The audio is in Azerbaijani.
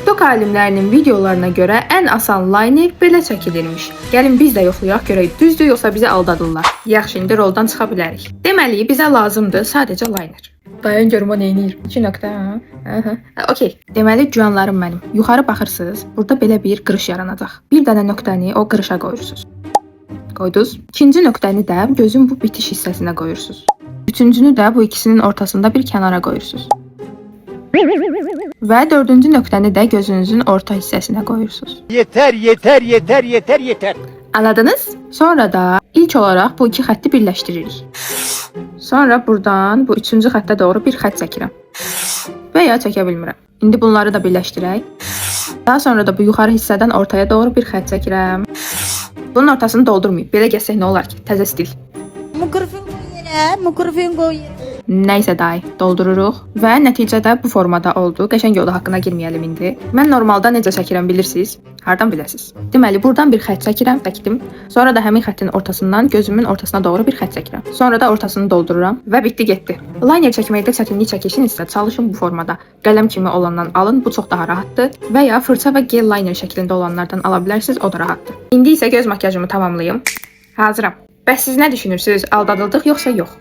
TikTok alimlərinin videolarına görə ən asan liner belə çəkilirmiş. Gəlin biz də yoxlayaq görək düzdür yoxsa bizi aldadırlar. Yaxşı, indi roldan çıxa bilərik. Deməli, bizə lazımdır sadəcə liner. Dayan görüm o neynir. 2 nöqtə, hə? Okey. Deməli, canlarım mənim. Yuxarı baxırsınız, burada belə bir qırış yaranacaq. Bir dənə nöqtəni o qırışa qoyursunuz. Qoydunuz. İkinci nöqtəni də gözün bu bitiş hissəsinə qoyursunuz. Üçüncünü də bu ikisinin ortasında bir kənara qoyursunuz. Və dördüncü nöqtəni də gözünüzün orta hissəsinə qoyursunuz. Yeter. Anladınız? Sonra da ilk olaraq bu iki xətti birləşdiririk. Sonra buradan bu üçüncü xəttə doğru bir xətt çəkirəm. Və ya çəkə bilmirəm. İndi bunları da birləşdirək. Daha sonra da bu yuxarı hissədən ortaya doğru bir xətt çəkirəm. Bunun ortasını doldurmayıb. Belə gəlsək nə olar ki? Təzə stil. Mikrofon qoy. Nəysə day, doldururuq və nəticədə bu formada oldu. Qəşəng oldu, haqqına girməyəlim indi. Mən normalda necə çəkirəm bilirsiniz? Hardan biləsiniz? Deməli, buradan bir xətt çəkirəm, çəkdim. Sonra da həmin xəttin ortasından gözümün ortasına doğru bir xətt çəkirəm. Sonra da ortasını doldururam və bitdi getdi. Liner çəkməkdə çətinlik çəkirsinizsə, çalışın bu formada. Qələm kimi olandan alın, bu çox daha rahatdır. Və ya fırça və gel liner şəklində olanlardan ala bilərsiniz, o da rahatdır. İndi isə göz makyajımı tamamlayım. Hazıram. Bəs siz nə düşünürsünüz? Aldadıldıq yoxsa yox?